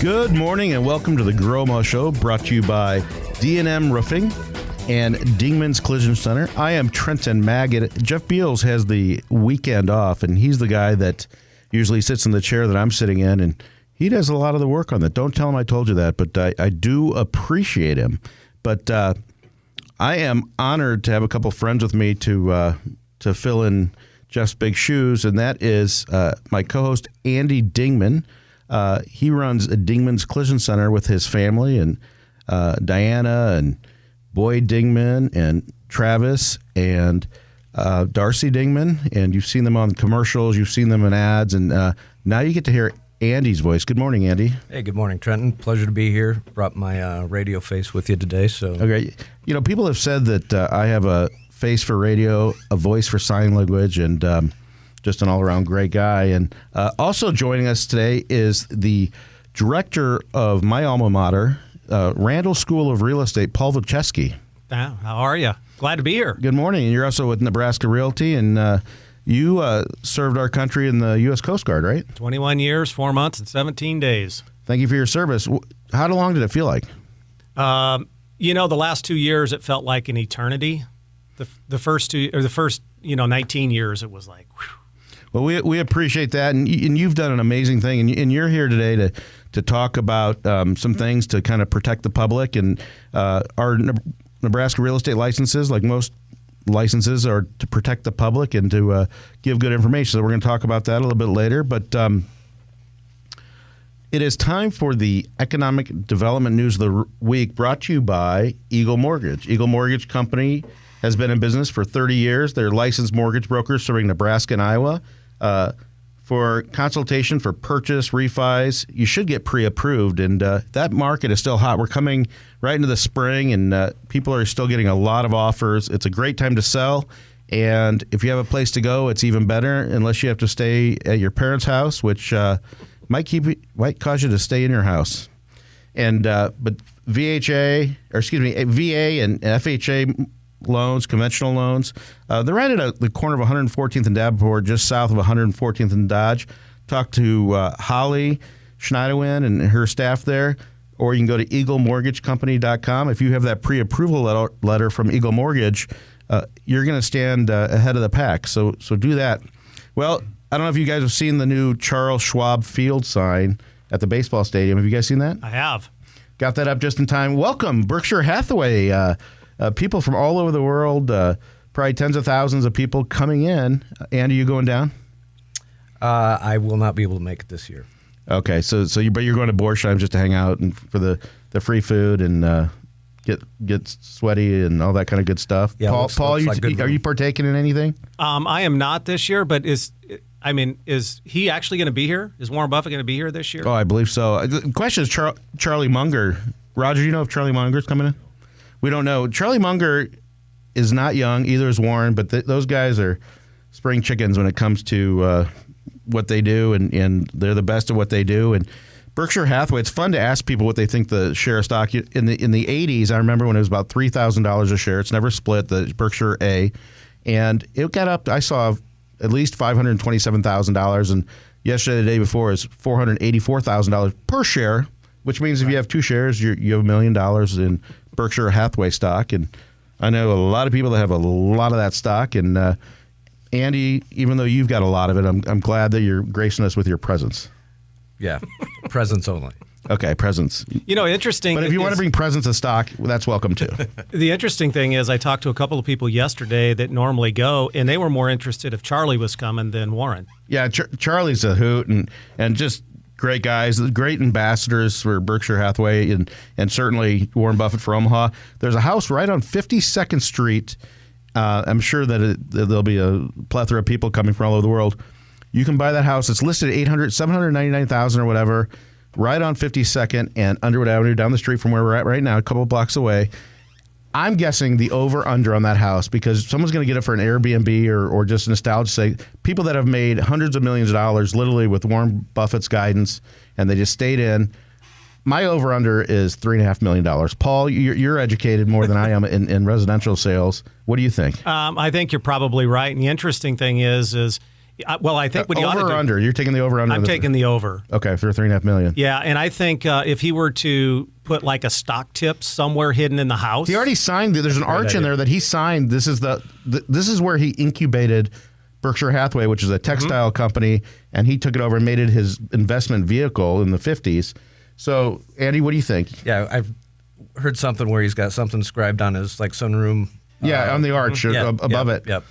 Good morning and welcome to the Groma Show, brought to you by D&M Roofing and Dingman's Collision Center. I am Trenton Maggot. Jeff Beals has the weekend off, and he's the guy that usually sits in the chair that I'm sitting in, and he does a lot of the work on that. Don't tell him I told you that, but I do appreciate him. But I am honored to have a couple friends with me to fill in Jeff's big shoes, and that is my co-host Andy Dingman. He runs a Dingman's Collision Center with his family, and Diana and Boyd Dingman and Travis and Darcy Dingman. And you've seen them on commercials, you've seen them in ads, and now you get to hear Andy's voice. Good morning, Andy. Hey, good morning, Trenton. Pleasure to be here. Brought my radio face with you today. So, okay, you know, people have said that I have a face for radio, a voice for sign language, and just an all-around great guy. And also joining us today is the director of my alma mater, Randall School of Real Estate, Paul Vojchehoske. How are you? Glad to be here. Good morning. And you're also with Nebraska Realty, and you served our country in the U.S. Coast Guard, right? 21 years, 4 months, and 17 days. Thank you for your service. How long did it feel like? The last 2 years, it felt like an eternity. The first 19 years, it was like, whew. Well, we appreciate that, and you've done an amazing thing, and you're here today to talk about some things to kind of protect the public, and our Nebraska real estate licenses, like most licenses, are to protect the public and to give good information. So we're going to talk about that a little bit later, but it is time for the economic development news of the week, brought to you by Eagle Mortgage. Eagle Mortgage Company has been in business for 30 years. They're licensed mortgage brokers serving Nebraska and Iowa. For consultation for purchase, refis, you should get pre-approved, and that market is still hot. We're coming right into the spring, and people are still getting a lot of offers. It's a great time to sell, and if you have a place to go, it's even better, unless you have to stay at your parents' house, which might cause you to stay in your house. And but VA and FHA loans, conventional loans. They're right at the corner of 114th and Davenport, just south of 114th and Dodge. Talk to Holly Schneiderwin and her staff there, or you can go to eaglemortgagecompany.com. If you have that pre-approval letter from Eagle Mortgage, you're going to stand ahead of the pack. So do that. Well, I don't know if you guys have seen the new Charles Schwab Field sign at the baseball stadium. Have you guys seen that? I have. Got that up just in time. Welcome, Berkshire Hathaway. People from all over the world, probably tens of thousands of people coming in. Andy, you going down? I will not be able to make it this year. Okay, but you're going to Borsheim just to hang out and for the free food and get sweaty and all that kind of good stuff. Yeah, Paul, are you partaking in anything? I am not this year, but is he actually going to be here? Is Warren Buffett going to be here this year? Oh, I believe so. The question is Charlie Munger. Roger, you know if Charlie Munger's coming in? We don't know. Charlie Munger is not young, either is Warren, but those guys are spring chickens when it comes to what they do, and they're the best at what they do. And Berkshire Hathaway, it's fun to ask people what they think the share of stock. In the 80s, I remember when it was about $3,000 a share. It's never split, the Berkshire A. And it got up, I saw at least $527,000. And yesterday, the day before, is $484,000 per share, which means if you have two shares, you have $1 million in Berkshire Hathaway stock. And I know a lot of people that have a lot of that stock. And Andy, even though you've got a lot of it, I'm glad that you're gracing us with your presence. Yeah, presence only. Okay, presence. Interesting. But if you want to bring presence of stock, that's welcome too. The interesting thing is I talked to a couple of people yesterday that normally go, and they were more interested if Charlie was coming than Warren. Yeah, Charlie's a hoot, and just great guys, great ambassadors for Berkshire Hathaway, and certainly Warren Buffett for Omaha. There's a house right on 52nd Street. I'm sure that there'll be a plethora of people coming from all over the world. You can buy that house. It's listed at $799,000 or whatever, right on 52nd and Underwood Avenue, down the street from where we're at right now, a couple of blocks away. I'm guessing the over-under on that house, because someone's going to get it for an Airbnb or just nostalgia's sake. People that have made hundreds of millions of dollars literally with Warren Buffett's guidance, and they just stayed in. My over-under is $3.5 million. Paul, you're educated more than I am in residential sales. What do you think? I think you're probably right. And the interesting thing is Well, I think what he ought to over do. or under? You're taking the over under. I'm taking the over. Okay, for $3.5 million. Yeah, and I think if he were to put like a stock tip somewhere hidden in the house, He already signed. There's an arch in there that he signed. This is where he incubated Berkshire Hathaway, which is a textile company, and he took it over and made it his investment vehicle in the 50s. So, Andy, what do you think? Yeah, I've heard something where he's got something scribed on his sunroom. Yeah, on the arch above it. Yep.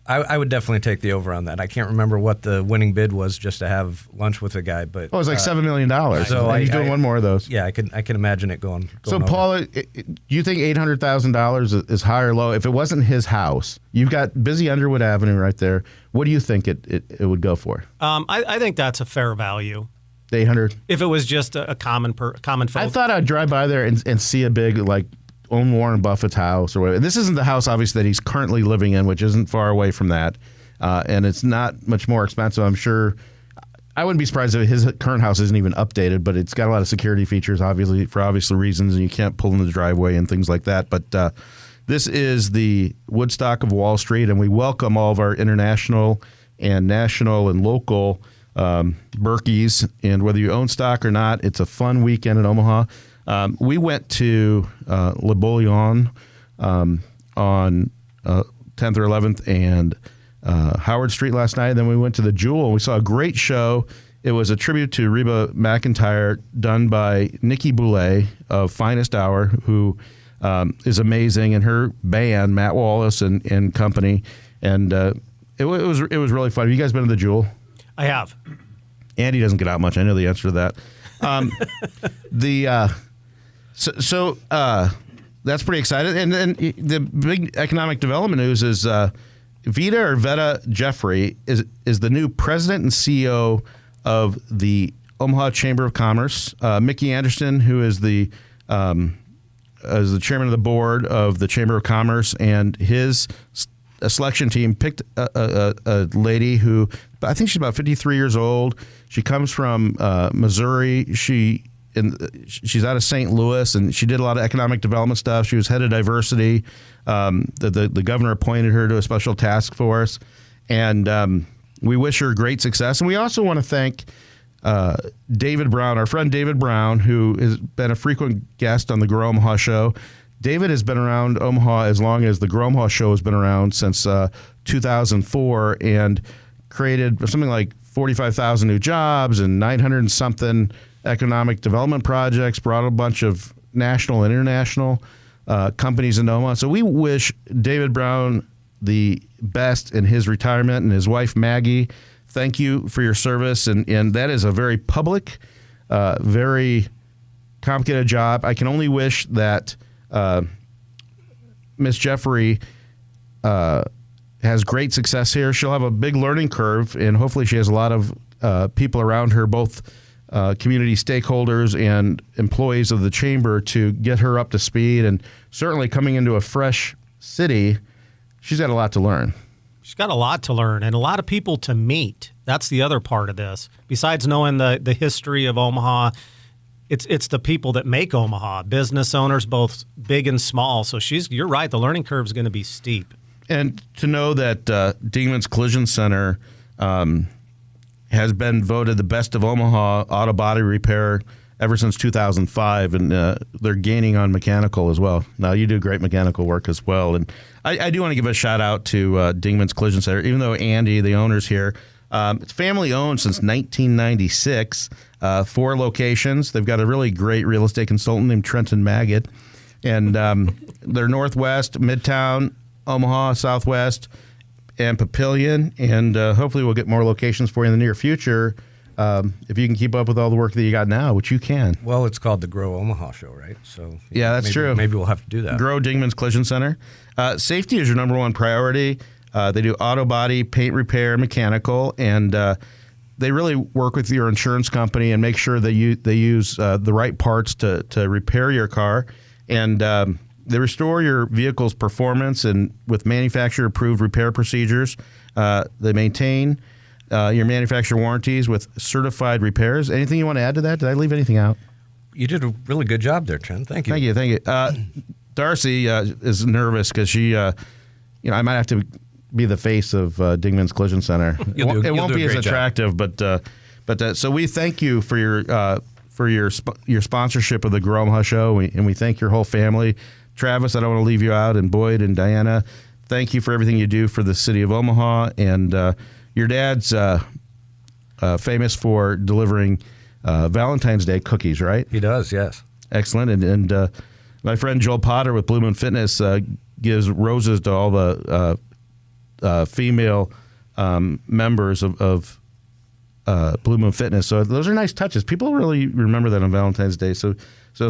I would definitely take the over on that. I can't remember what the winning bid was just to have lunch with a guy, but Oh, it was like $7 million. So and he's doing one more of those. Yeah, I can imagine it going. So, over. Paula, do you think $800,000 is high or low? If it wasn't his house, you've got busy Underwood Avenue right there. What do you think it would go for? I think that's a fair value. 800. If it was just a common folk. I thought I'd drive by there and see a big own Warren Buffett's house or whatever. This isn't the house, obviously, that he's currently living in, which isn't far away from that, and it's not much more expensive. I'm sure. I wouldn't be surprised if his current house isn't even updated, but it's got a lot of security features, obviously, for obvious reasons, and you can't pull in the driveway and things like that. But this is the Woodstock of Wall Street, and we welcome all of our international and national and local Berkeys. And whether you own stock or not, it's a fun weekend in Omaha. We went to Le Bouillon on 10th or 11th and Howard Street last night. Then we went to the Jewel, and we saw a great show. It was a tribute to Reba McEntire done by Nikki Boulay of Finest Hour, who is amazing, and her band, Matt Wallace and company. And it was really fun. Have you guys been to the Jewel? I have. Andy doesn't get out much. I know the answer to that. So that's pretty exciting. And then the big economic development news is Veta Jeffrey is the new president and CEO of the Omaha Chamber of Commerce. Mickey Anderson, who is the chairman of the board of the Chamber of Commerce, and his selection team picked a lady who I think she's about 53 years old. She comes from Missouri. She's out of St. Louis, and she did a lot of economic development stuff. She was head of diversity. The governor appointed her to a special task force, and we wish her great success. And we also want to thank David Brown, our friend David Brown, who has been a frequent guest on the Grow Omaha show. David has been around Omaha as long as the Grow Omaha show has been around, since 2004, and created something like 45,000 new jobs and 900 and something economic development projects, brought a bunch of national and international companies in Omaha. So we wish David Brown the best in his retirement, and his wife Maggie, thank you for your service. And that is a very public, very complicated job. I can only wish that Miss Jeffrey has great success here. She'll have a big learning curve, and hopefully she has a lot of people around her, both community stakeholders and employees of the chamber, to get her up to speed. And certainly coming into a fresh city, she's got a lot to learn. She's got a lot to learn and a lot of people to meet. That's the other part of this. Besides knowing the history of Omaha, it's the people that make Omaha, business owners, both big and small. So you're right, the learning curve is going to be steep. And to know that Dingman's Collision Center has been voted the best of Omaha auto body repair ever since 2005, and they're gaining on mechanical as well. Now, you do great mechanical work as well. And I do want to give a shout out to Dingman's Collision Center, even though Andy, the owner's here. It's family owned since 1996, 4 locations. They've got a really great real estate consultant named Trenton Maggot. And they're Northwest, Midtown, Omaha, Southwest, and Papillion. And hopefully we'll get more locations for you in the near future, if you can keep up with all the work that you got now, which you can. Well, it's called the Grow Omaha show, right? So yeah, that's true. Maybe we'll have to do that. Grow Dingman's Collision Center. Safety is your number one priority. They do auto body, paint repair, mechanical, and they really work with your insurance company and make sure that they use the right parts to repair your car. And they restore your vehicle's performance and with manufacturer-approved repair procedures. They maintain your manufacturer warranties with certified repairs. Anything you want to add to that? Did I leave anything out? You did a really good job there, Trent. Thank you. Thank you. Darcy is nervous because she, I might have to be the face of Dingman's Collision Center. It won't be as attractive, but so we thank you for your sponsorship of the Grow Omaha Show, and we thank your whole family. Travis, I don't want to leave you out, and Boyd and Diana, thank you for everything you do for the city of Omaha. And your dad's famous for delivering Valentine's Day cookies, right? He does, yes. Excellent. And my friend Joel Potter with Blue Moon Fitness gives roses to all the female members of Blue Moon Fitness. So those are nice touches. People really remember that on Valentine's Day. So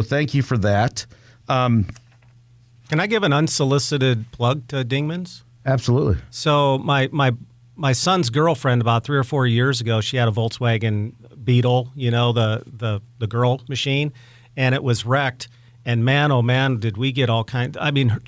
thank you for that. Can I give an unsolicited plug to Dingman's? Absolutely. So my son's girlfriend, about 3 or 4 years ago, she had a Volkswagen Beetle, the girl machine, and it was wrecked. And man, oh man, did we get all kinds. I mean,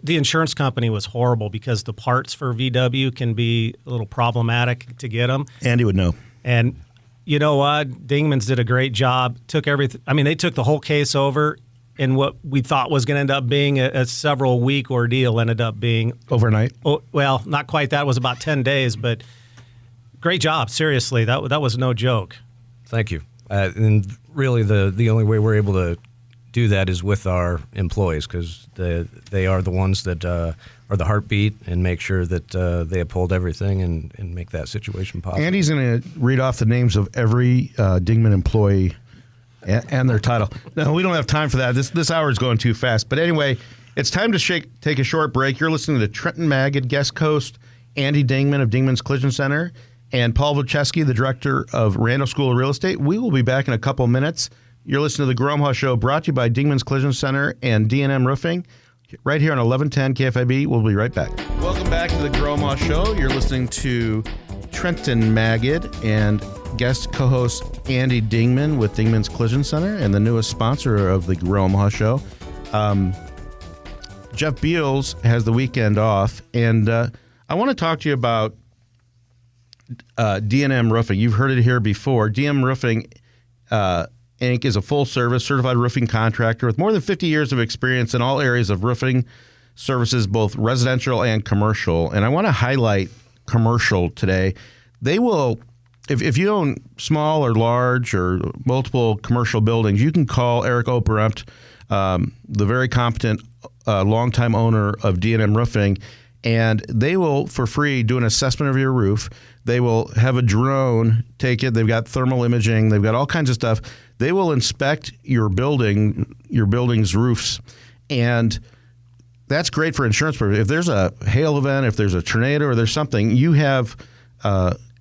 the insurance company was horrible because the parts for VW can be a little problematic to get them. Andy would know. And you know what? Dingman's did a great job. Took everything. I mean, they took the whole case over. And what we thought was going to end up being a several-week ordeal ended up being overnight. Oh, well, not quite that. It was about 10 days, but great job. Seriously, that was no joke. Thank you. And really, the only way we're able to do that is with our employees, because they are the ones that are the heartbeat and make sure that they uphold everything and make that situation possible. Andy's going to read off the names of every Dingman employee and their title. No, we don't have time for that. This hour is going too fast. But anyway, it's time to take a short break. You're listening to Trenton Magid, guest host Andy Dingman of Dingman's Collision Center, and Paul Vojchehoske, the director of Randall School of Real Estate. We will be back in a couple minutes. You're listening to the Grow Omaha Show, brought to you by Dingman's Collision Center and D&M Roofing, right here on 1110 KFIB. We'll be right back. Welcome back to the Grow Omaha Show. You're listening to Trenton Magid and guest co-host Andy Dingman with Dingman's Collision Center and the newest sponsor of the Grow Omaha Show. Jeff Beals has the weekend off, and I want to talk to you about D&M Roofing. You've heard it here before. D&M Roofing Inc. is a full-service certified roofing contractor with more than 50 years of experience in all areas of roofing services, both residential and commercial. And I want to highlight commercial today. They will, if you own small or large or multiple commercial buildings, you can call Eric Operupt, the very competent longtime owner of D&M Roofing, and they will, for free, do an assessment of your roof. They will have a drone take it. They've got thermal imaging. They've got all kinds of stuff. They will inspect your building's roofs, and that's great for insurance purposes. If there's a hail event, if there's a tornado, or there's something, you have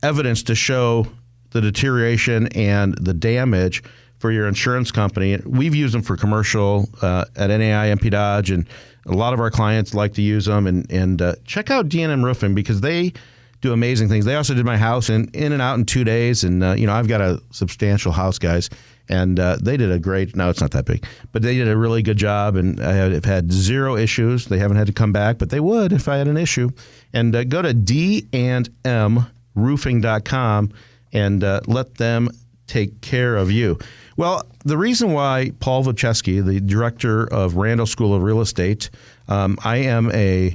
evidence to show the deterioration and the damage for your insurance company. We've used them for commercial at NAI, MP Dodge, and a lot of our clients like to use them. And check out D&M Roofing because they do amazing things. They also did my house in and out in 2 days. And, I've got a substantial house, guys. And they did a great, no, it's not that big, but they did a really good job. And I have had zero issues. They haven't had to come back, but they would if I had an issue. And go to dandmroofing.com and let them take care of you. Well, the reason why Paul Vojchehoske, the director of Randall School of Real Estate, I am a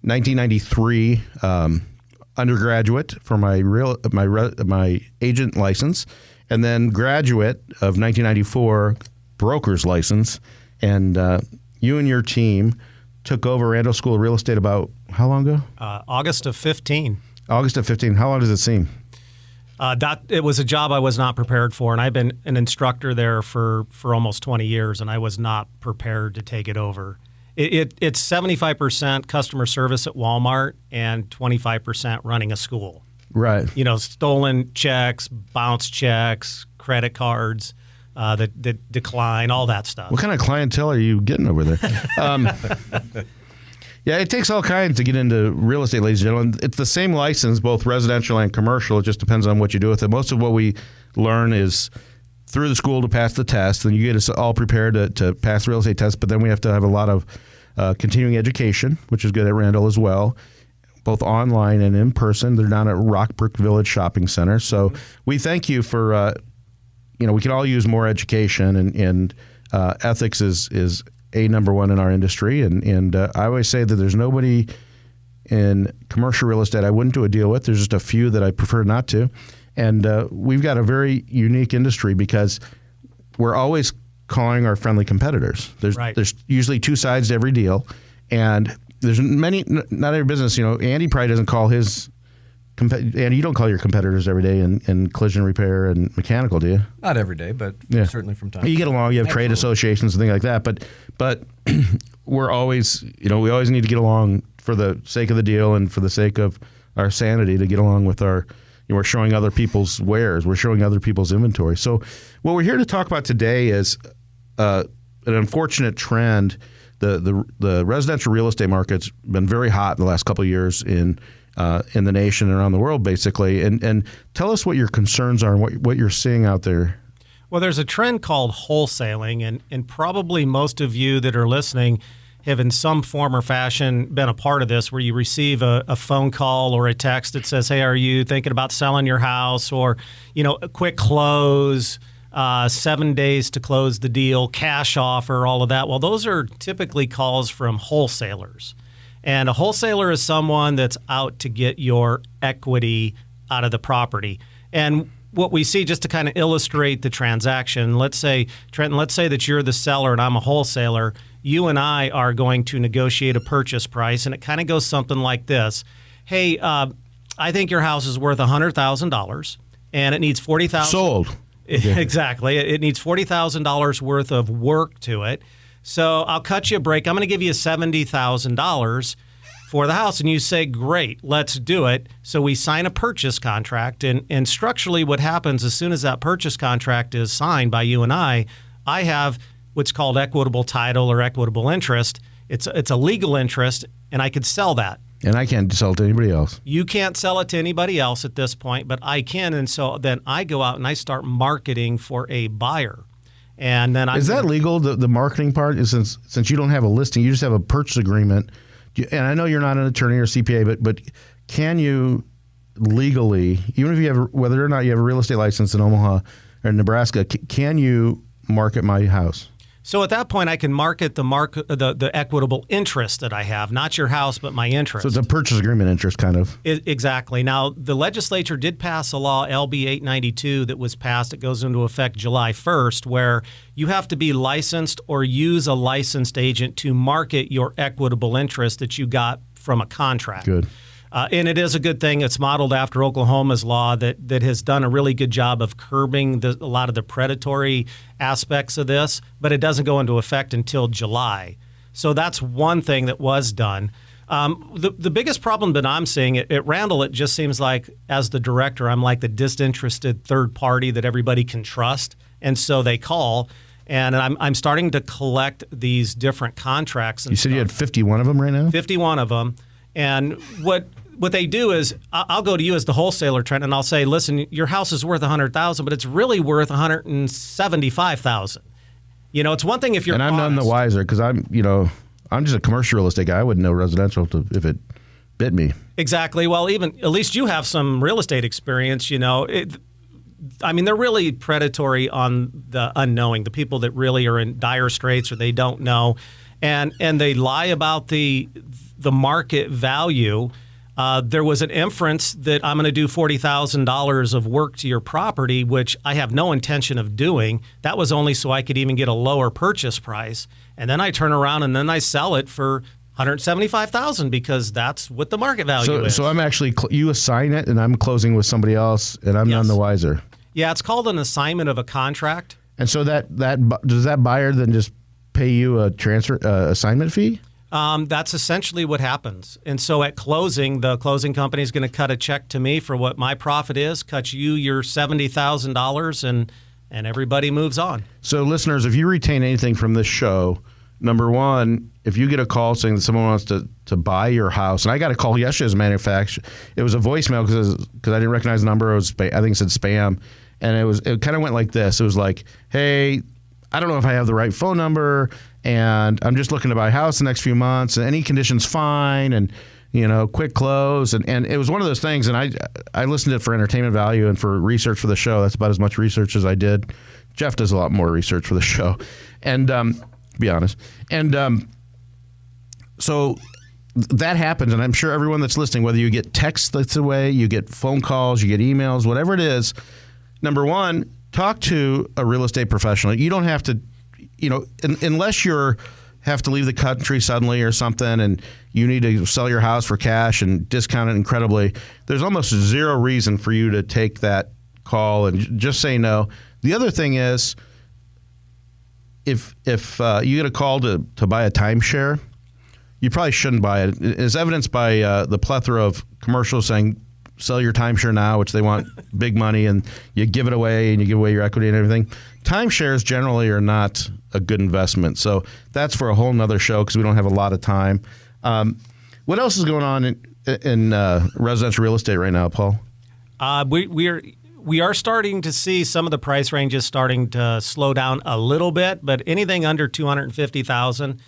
1993 undergraduate for my agent license, and then graduate of 1994 broker's license. And you and your team took over Randall School of Real Estate about how long ago? August of 15. August of 15. How long does it seem? It was a job I was not prepared for, and I've been an instructor there for almost 20 years, and I was not prepared to take it over. It's 75% customer service at Walmart and 25% running a school. Right. Stolen checks, bounced checks, credit cards that decline, all that stuff. What kind of clientele are you getting over there? Yeah, it takes all kinds to get into real estate, ladies and gentlemen. It's the same license, both residential and commercial. It just depends on what you do with it. Most of what we learn is through the school to pass the test, and you get us all prepared to pass the real estate test, but then we have to have a lot of continuing education, which is good at Randall as well, both online and in person. They're down at Rockbrook Village Shopping Center. So we thank you for, we can all use more education, and ethics is number one in our industry. And I always say that there's nobody in commercial real estate I wouldn't do a deal with. There's just a few that I prefer not to. And we've got a very unique industry because we're always calling our friendly competitors. There's usually two sides to every deal. And there's not every business, Andy probably doesn't call his Andy, you don't call your competitors every day in collision repair and mechanical, do you? Not every day, but certainly from time to time. You get along, you have trade associations and things like that, but we're always, we always need to get along for the sake of the deal and for the sake of our sanity to get along with our, we're showing other people's wares, we're showing other people's inventory. So what we're here to talk about today is an unfortunate trend. The residential real estate market's been very hot in the last couple of years in the nation and around the world, basically. And tell us what your concerns are and what you're seeing out there. Well, there's a trend called wholesaling, and probably most of you that are listening have in some form or fashion been a part of this, where you receive a phone call or a text that says, hey, are you thinking about selling your house? Or, a quick close, 7 days to close the deal, cash offer, all of that. Well, those are typically calls from wholesalers. And a wholesaler is someone that's out to get your equity out of the property. And what we see, just to kind of illustrate the transaction, let's say, Trenton, let's say that you're the seller and I'm a wholesaler. You and I are going to negotiate a purchase price, and it kind of goes something like this. Hey, I think your house is worth $100,000, and it needs $40,000. Sold. Exactly. It needs $40,000 worth of work to it. So I'll cut you a break. I'm going to give you $70,000 for the house. And you say, great, let's do it. So we sign a purchase contract. And structurally what happens as soon as that purchase contract is signed by you and I have what's called equitable title or equitable interest. It's a legal interest, and I could sell that. And I can't sell it to anybody else. You can't sell it to anybody else at this point, but I can. And so then I go out and I start marketing for a buyer. And then is that legal? The marketing part is since you don't have a listing, you just have a purchase agreement. And I know you're not an attorney or CPA, but can you legally, even if you have, whether or not you have a real estate license in Omaha or Nebraska, can you market my house? So at that point, I can market the equitable interest that I have, not your house, but my interest. So it's a purchase agreement interest, kind of. Exactly. Now, the legislature did pass a law, LB 892, that was passed. It goes into effect July 1st, where you have to be licensed or use a licensed agent to market your equitable interest that you got from a contract. Good. And it is a good thing. It's modeled after Oklahoma's law that has done a really good job of curbing a lot of the predatory aspects of this, but it doesn't go into effect until July. So that's one thing that was done. The biggest problem that I'm seeing at Randall, it just seems like as the director, I'm like the disinterested third party that everybody can trust. And so they call, and I'm starting to collect these different contracts. And you said you had 51 of them right now? 51 of them. And what they do is I'll go to you as the wholesaler, Trent, and I'll say, listen, your house is worth $100,000, but it's really worth $175,000. It's one thing if you're honest. And I'm none the wiser because I'm just a commercial real estate guy. I wouldn't know residential if it bit me. Exactly. Well, at least you have some real estate experience. They're really predatory on the unknowing, the people that really are in dire straits or they don't know, and they lie about the market value. There was an inference that I'm going to do $40,000 of work to your property, which I have no intention of doing. That was only so I could even get a lower purchase price. And then I turn around and then I sell it for $175,000 because that's what the market value is. So I'm actually, you assign it and I'm closing with somebody else and I'm none the wiser. Yeah, it's called an assignment of a contract. And so does that buyer then just pay you a transfer assignment fee? That's essentially what happens. And so at closing, the closing company is going to cut a check to me for what my profit is, cut you your $70,000, and everybody moves on. So listeners, if you retain anything from this show, number one, if you get a call saying that someone wants to buy your house, and I got a call yesterday as a matter of fact, it was a voicemail because I didn't recognize the number. I think it said spam, and it kind of went like this. It was like, hey, I don't know if I have the right phone number, and I'm just looking to buy a house the next few months, and any conditions fine, and quick close, and it was one of those things. And I listened to it for entertainment value and for research for the show. That's about as much research as I did. Jeff does a lot more research for the show, and be honest. And so that happens, and I'm sure everyone that's listening, whether you get texts that's away, you get phone calls, you get emails, whatever it is, number one, talk to a real estate professional. You don't have to, unless you're have to leave the country suddenly or something and you need to sell your house for cash and discount it incredibly, there's almost zero reason for you to take that call and just say no. The other thing is, if you get a call to buy a timeshare, you probably shouldn't buy it. As evidenced by the plethora of commercials saying, sell your timeshare now, which they want big money, and you give it away and you give away your equity and everything. Timeshares generally are not a good investment. So that's for a whole nother show because we don't have a lot of time. What else is going on in residential real estate right now, Paul? We are starting to see some of the price ranges starting to slow down a little bit, but anything under $250,000,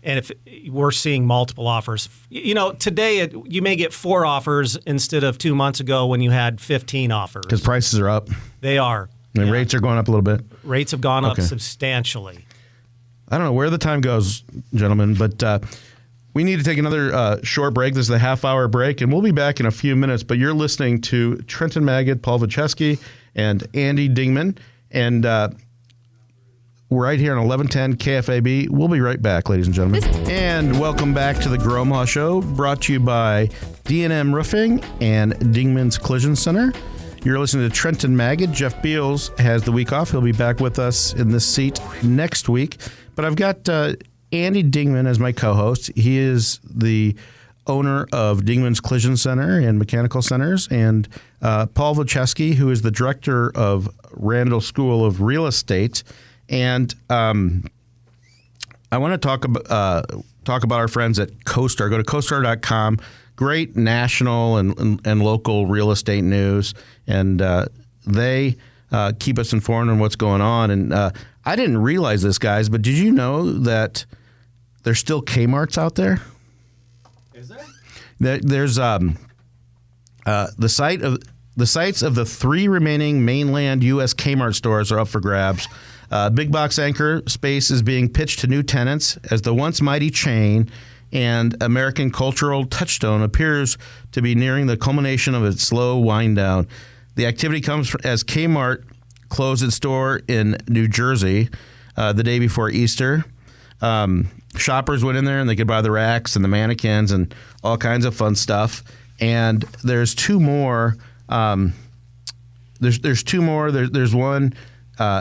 and if we're seeing multiple offers. Today you may get 4 offers instead of 2 months ago when you had 15 offers. Because prices are up. They are. And rates are going up a little bit. Rates have gone up substantially. I don't know where the time goes, gentlemen, but we need to take another short break. This is the half-hour break, and we'll be back in a few minutes. But you're listening to Trenton Magid, Paul Vojchehoske, and Andy Dingman. And we're right here on 1110 KFAB. We'll be right back, ladies and gentlemen. And welcome back to the Grow Omaha Show, brought to you by D&M Roofing and Dingman's Collision Center. You're listening to Trenton Magid. Jeff Beals has the week off. He'll be back with us in this seat next week. But I've got Andy Dingman as my co-host. He is the owner of Dingman's Collision Center and Mechanical Centers, and Paul Vojchehoske, who is the director of Randall School of Real Estate. And I want to talk about our friends at CoStar. Go to CoStar.com. Great national and local real estate news, and they keep us informed on what's going on. And I didn't realize this, guys, but did you know that there's still Kmart's out there? Is there? There's the sites of the 3 remaining mainland U.S. Kmart stores are up for grabs. Big box anchor space is being pitched to new tenants as the once mighty chain and American cultural touchstone appears to be nearing the culmination of its slow wind down. The activity comes as Kmart closed its store in New Jersey the day before Easter. Shoppers went in there and they could buy the racks and the mannequins and all kinds of fun stuff. And there's 2 more. There's 2 more. There's one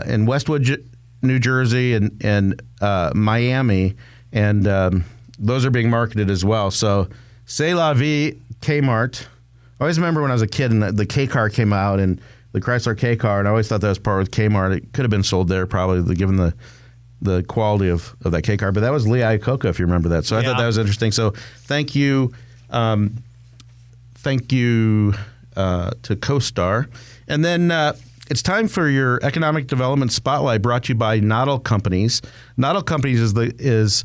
in Westwood, New Jersey, and Miami, and those are being marketed as well. So, c'est la vie, Kmart. I always remember when I was a kid and the K car came out, and the Chrysler K car, and I always thought that was part with Kmart. It could have been sold there probably, given the quality of that K car. But that was Lee Iacocca, if you remember that. So I thought that was interesting. So thank you to CoStar. And then it's time for your Economic Development Spotlight, brought to you by Noddle Companies. Noddle Companies is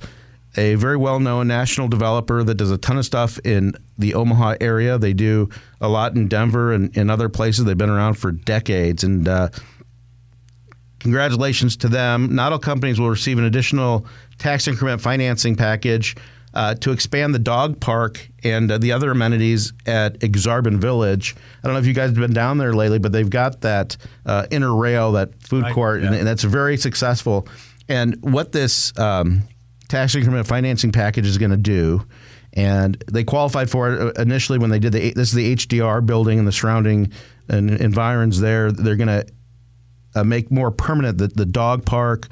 a very well-known national developer that does a ton of stuff in the Omaha area. They do a lot in Denver and in other places. They've been around for decades, and congratulations to them. Noddle Companies will receive an additional tax increment financing package to expand the dog park and the other amenities at Exarban Village. I don't know if you guys have been down there lately, but they've got that inner rail, that food court, and that's very successful. And what this tax increment financing package is going to do, and they qualified for it initially when they did this is the HDR building and the surrounding environs there. They're going to make more permanent the dog park.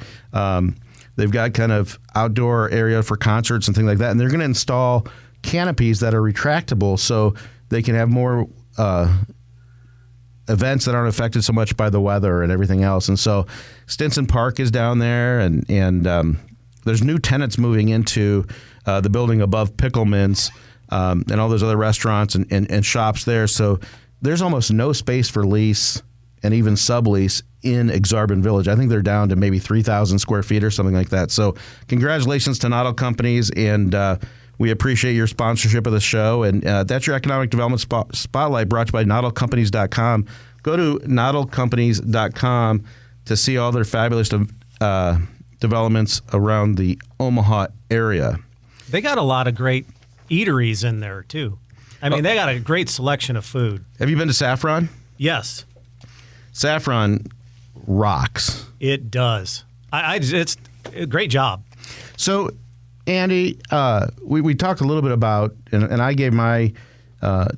They've got kind of outdoor area for concerts and things like that, and they're going to install canopies that are retractable so they can have more events that aren't affected so much by the weather and everything else. And so Stinson Park is down there, and there's new tenants moving into the building above Pickleman's and all those other restaurants and shops there. So there's almost no space for lease and even sublease in Exarban Village. I think they're down to maybe 3,000 square feet or something like that. So congratulations to Noddle Companies, and we appreciate your sponsorship of the show. And that's your Economic Development Spotlight, brought to you by NoddleCompanies.com. Go to NoddleCompanies.com to see all their fabulous developments around the Omaha area. They got a lot of great eateries in there too. I mean, they got a great selection of food. Have you been to Saffron? Yes, Saffron rocks. it does. It's a great job. So, Andy, we talked a little bit about, and I gave my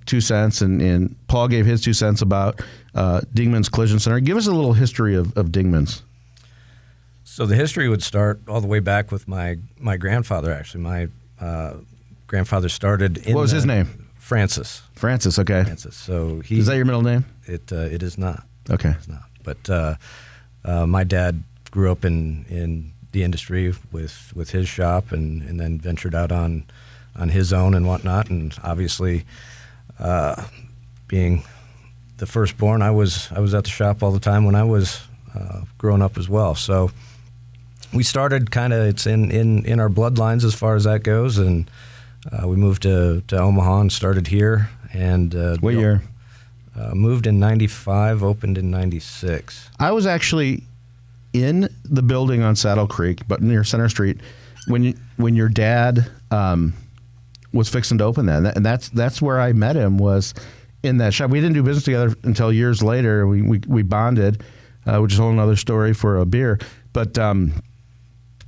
2 cents, and Paul gave his 2 cents about Dingman's Collision Center. Give us a little history of Dingman's. So the history would start all the way back with my grandfather, actually. My grandfather started in What was his name? Francis. Francis, okay. Francis. So Is that your middle name? It is not. Okay. It's not. But my dad grew up in the industry with his shop, and then ventured out on his own and whatnot. And obviously, being the firstborn, I was at the shop all the time when I was growing up as well. So we started it's in our bloodlines as far as that goes, and we moved to Omaha and started here. And What year? Moved in 95, opened in 96. I was actually in the building on Saddle Creek, but near Center Street, when your dad was fixing to open that, and that's where I met him, was in that shop. We didn't do business together until years later. We bonded, which is a whole other story for a beer. But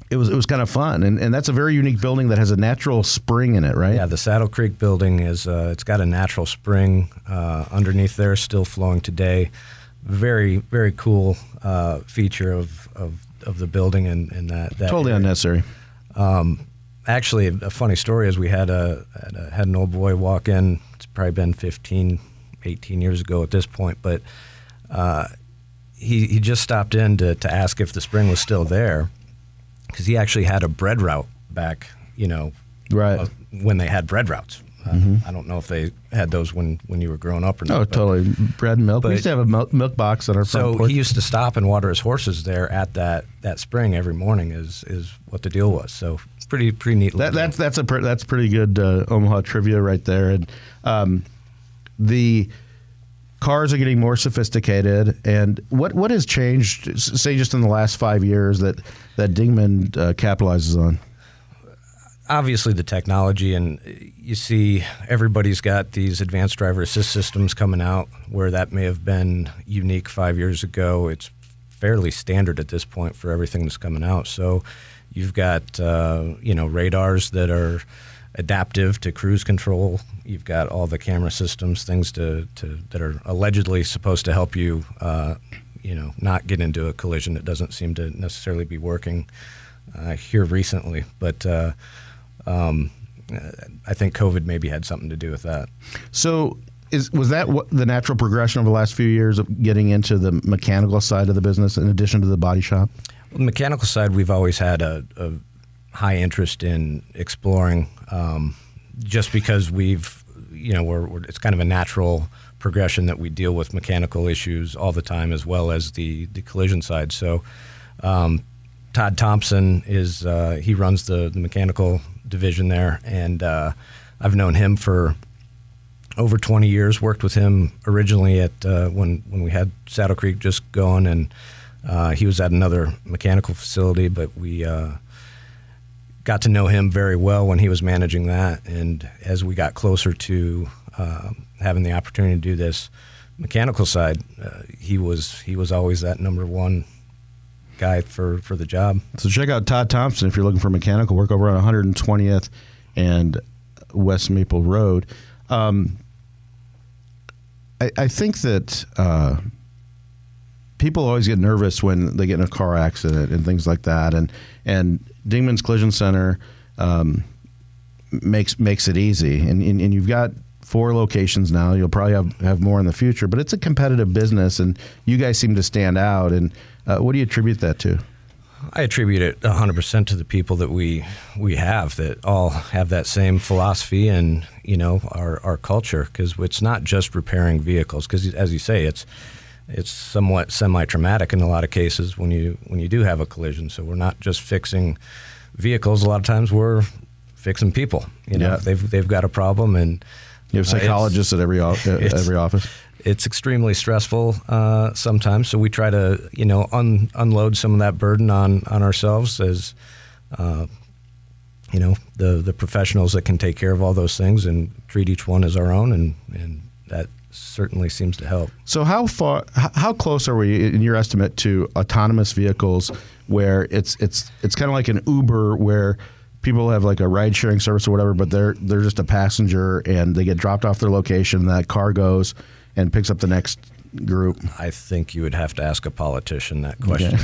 it was kind of fun, and that's a very unique building that has a natural spring in it, right? Yeah, the Saddle Creek building is it's got a natural spring underneath there, still flowing today. Very, very cool feature of the building, and that Totally area. unnecessary. Actually, a funny story is we had an old boy walk in. It's probably been 15, 18 years ago at this point, but he just stopped in to ask if the spring was still there, because he actually had a bread route back, Right. when they had bread routes. I don't know if they had those when you were growing up or not. Oh, totally. Bread and milk. We but- used to have a milk box on our front So porch. he used to stop and water his horses there at that spring every morning. Is what the deal was. So pretty neat. That's pretty good Omaha trivia right there. And the cars are getting more sophisticated. And what has changed, say, just in the last 5 years that Dingman capitalizes on? Obviously the technology, and you see everybody's got these advanced driver assist systems coming out, where that may have been unique 5 years ago. It's fairly standard at this point for everything that's coming out. So you've got radars that are adaptive to cruise control. You've got all the camera systems, things that are allegedly supposed to help you not get into a collision that doesn't seem to necessarily be working here recently. But I think COVID maybe had something to do with that. So was that the natural progression over the last few years of getting into the mechanical side of the business in addition to the body shop? On the mechanical side, we've always had a high interest in exploring, just because it's kind of a natural progression that we deal with mechanical issues all the time, as well as the collision side. So Todd Thompson he runs the mechanical division there, and I've known him for over 20 years. Worked with him originally at when we had Saddle Creek just going, and he was at another mechanical facility, but we got to know him very well when he was managing that. And as we got closer to having the opportunity to do this mechanical side, he was always that number one guy for the job. So check out Todd Thompson if you're looking for mechanical work over on 120th and West Maple Road. I think that people always get nervous when they get in a car accident and things like that, and Dingman's Collision Center makes it easy. And you've got 4 locations now. You'll probably have more in the future, but it's a competitive business, and you guys seem to stand out. And what do you attribute that to? I attribute it 100% to the people that we have that all have that same philosophy and our culture, because it's not just repairing vehicles, because as you say, it's somewhat semi-traumatic in a lot of cases when you do have a collision. So we're not just fixing vehicles. A lot of times we're fixing people. Yeah. They've got a problem, and You have psychologists at every office. It's extremely stressful sometimes, so we try to unload some of that burden on ourselves as the professionals that can take care of all those things and treat each one as our own, and that certainly seems to help. So how close are we in your estimate to autonomous vehicles, where it's kind of like an Uber, where people have like a ride sharing service or whatever, but they're just a passenger and they get dropped off their location, that car goes and picks up the next group? I think you would have to ask a politician that question.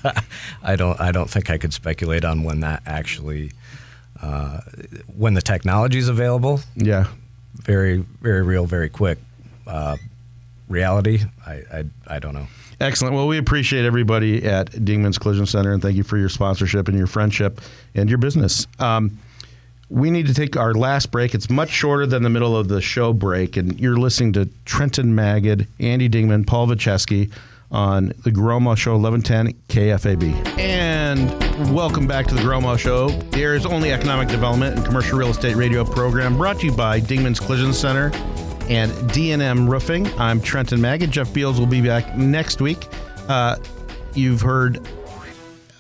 Okay. I don't think I could speculate on when that actually when the technology is available. Yeah. Very, very real, very quick. Reality, I don't know. Excellent. Well, we appreciate everybody at Dingman's Collision Center, and thank you for your sponsorship and your friendship and your business. We need to take our last break. It's much shorter than the middle of the show break, and you're listening to Trenton Magid, Andy Dingman, Paul Vojchehoske on the Gromo Show, 1110 KFAB. And welcome back to the Gromo Show, the area's only economic development and commercial real estate radio program, brought to you by Dingman's Collision Center and D&M Roofing. I'm Trenton Magid. Jeff Beals will be back next week. You've heard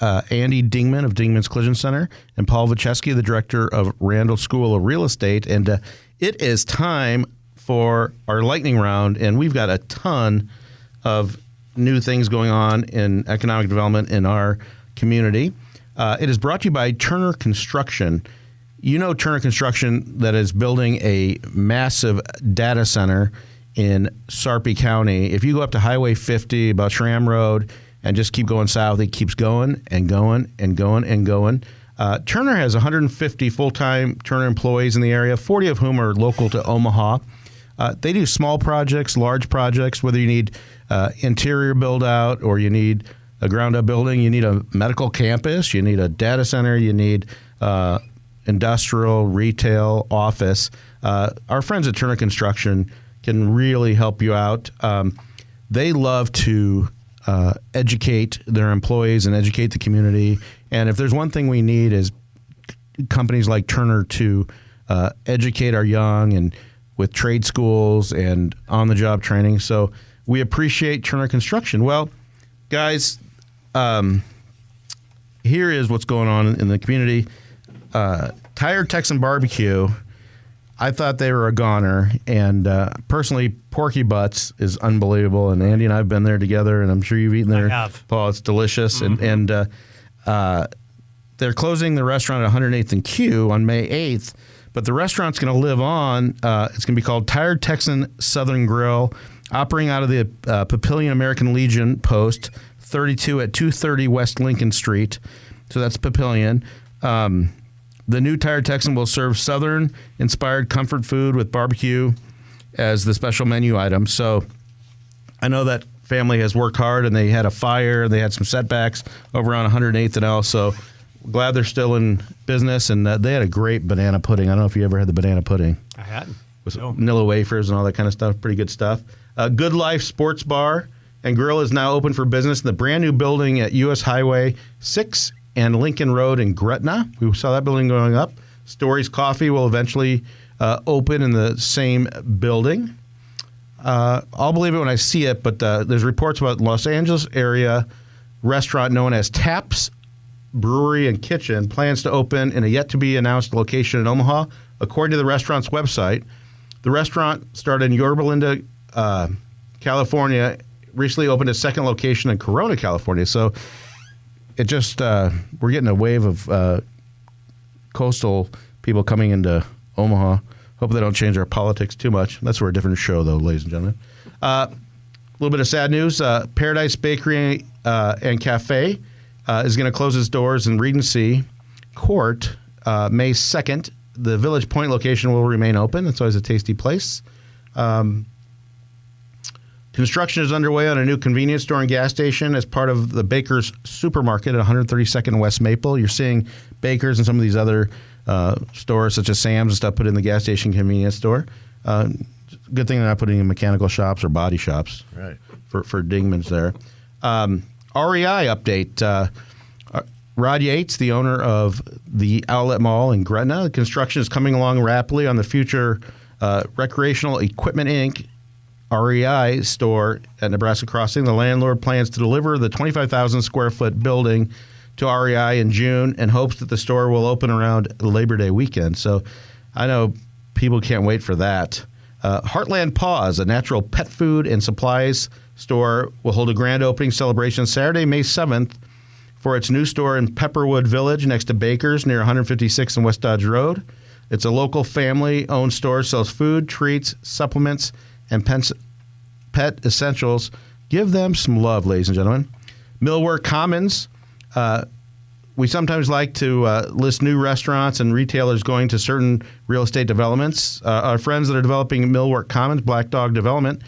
Andy Dingman of Dingman's Collision Center and Paul Vojchehoske, the director of Randall School of Real Estate. And it is time for our lightning round, and we've got a ton of new things going on in economic development in our community. It is brought to you by Turner Construction. You know Turner Construction, that is building a massive data center in Sarpy County. If you go up to Highway 50, about Shram Road, and just keep going south, it keeps going and going and going and going. Turner has 150 full-time Turner employees in the area, 40 of whom are local to Omaha. They do small projects, large projects, whether you need interior build-out or you need a ground-up building, you need a medical campus, you need a data center, you need industrial, retail, office. Our friends at Turner Construction can really help you out. They love to educate their employees and educate the community. And if there's one thing we need is companies like Turner to educate our young, and with trade schools and on-the-job training. So we appreciate Turner Construction. Well, guys, here is what's going on in the community. Tired Texan Barbecue, I thought they were a goner, and personally, Porky Butts is unbelievable. And Andy and I have been there together, and I'm sure you've eaten there. I have. Paul, it's delicious. Mm-hmm. And they're closing the restaurant at 108th and Q on May 8th, but the restaurant's going to live on. It's going to be called Tired Texan Southern Grill, operating out of the Papillion American Legion Post 32 at 230 West Lincoln Street. So that's Papillion. The new Tired Texan will serve Southern-inspired comfort food with barbecue as the special menu item. So I know that family has worked hard, and they had a fire. They had some setbacks over on 108th and L. So glad they're still in business, and they had a great banana pudding. I don't know if you ever had the banana pudding. I hadn't. With vanilla wafers and all that kind of stuff. Pretty good stuff. Good Life Sports Bar and Grill is now open for business in the brand new building at U.S. Highway 6 and Lincoln Road in Gretna. We saw that building going up. Stories Coffee will eventually open in the same building. I'll believe it when I see it, but there's reports about Los Angeles area restaurant known as Taps Brewery and Kitchen plans to open in a yet-to-be-announced location in Omaha. According to the restaurant's website, the restaurant started in Yorba Linda, California, recently opened a second location in Corona, California. So it just, we're getting a wave of coastal people coming into Omaha. Hope they don't change our politics too much. That's for a different show, though, ladies and gentlemen. A little bit of sad news. Paradise Bakery and Cafe is going to close its doors in Regency Court May 2nd. The Village Point location will remain open. It's always a tasty place. Construction is underway on a new convenience store and gas station as part of the Baker's Supermarket at 132nd West Maple. You're seeing Baker's and some of these other stores, such as Sam's and stuff, put in the gas station convenience store. Good thing they're not putting in mechanical shops or body shops. Right. For Dingman's there. REI update. Rod Yates, the owner of the Outlet Mall in Gretna. The construction is coming along rapidly on the future Recreational Equipment, Inc. REI store at Nebraska Crossing. The landlord plans to deliver the 25,000 square foot building to REI in June and hopes that the store will open around Labor Day weekend. So I know people can't wait for that. Heartland Paws, a natural pet food and supplies store, will hold a grand opening celebration Saturday, May 7th for its new store in Pepperwood Village next to Baker's near 156th and West Dodge Road. It's a local family-owned store, sells food, treats, supplements, and pet essentials. Give them some love, ladies and gentlemen. Millwork Commons. We sometimes like to list new restaurants and retailers going to certain real estate developments. Our friends that are developing Millwork Commons, Black Dog Development,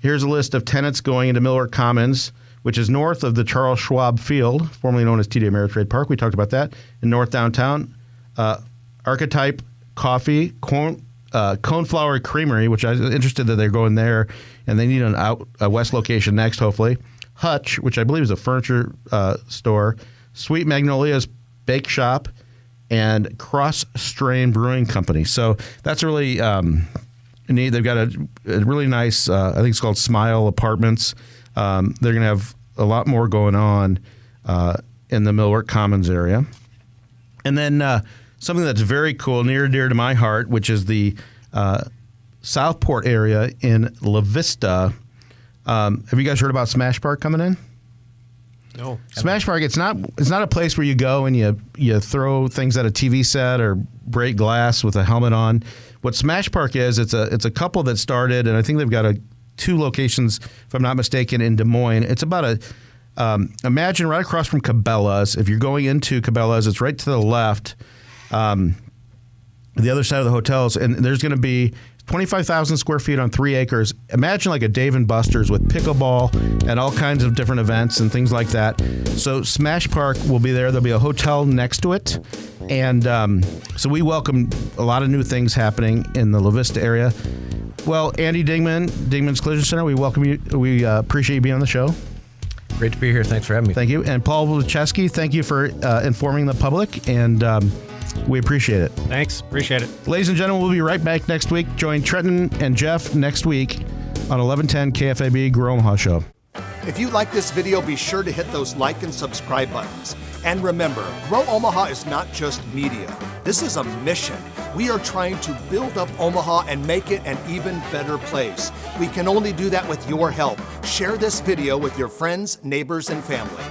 here's a list of tenants going into Millwork Commons, which is north of the Charles Schwab Field, formerly known as TD Ameritrade Park. We talked about that. In North Downtown. Archetype Coffee, Coneflower Creamery, which I was interested that they're going there, and they need a west location next, hopefully. Hutch, which I believe is a furniture store. Sweet Magnolia's Bake Shop, and Cross Strain Brewing Company. So that's really neat. They've got a really nice, I think it's called Smile Apartments. They're going to have a lot more going on in the Millwork Commons area. And then something that's very cool, near and dear to my heart, which is the Southport area in La Vista. Have you guys heard about Smash Park coming in? No. Smash Park, it's not a place where you go and you throw things at a TV set or break glass with a helmet on. What Smash Park is, it's a couple that started, and I think they've got 2 locations, if I'm not mistaken, in Des Moines. It's about imagine right across from Cabela's. If you're going into Cabela's, it's right to the left, the other side of the hotels, and there's going to be 25,000 square feet on 3 acres. Imagine like a Dave & Buster's with pickleball and all kinds of different events and things like that. So Smash Park will be there. There'll be a hotel next to it. And so we welcome a lot of new things happening in the La Vista area. Well, Andy Dingman, Dingman's Collision Center, we welcome you. We appreciate you being on the show. Great to be here. Thanks for having me. Thank you. And Paul Vojchehoske, thank you for informing the public, and we appreciate it. Thanks. Appreciate it. Ladies and gentlemen, we'll be right back next week. Join Trenton and Jeff next week on 1110 KFAB Grow Omaha Show. If you like this video, be sure to hit those like and subscribe buttons. And remember, Grow Omaha is not just media. This is a mission. We are trying to build up Omaha and make it an even better place. We can only do that with your help. Share this video with your friends, neighbors, and family.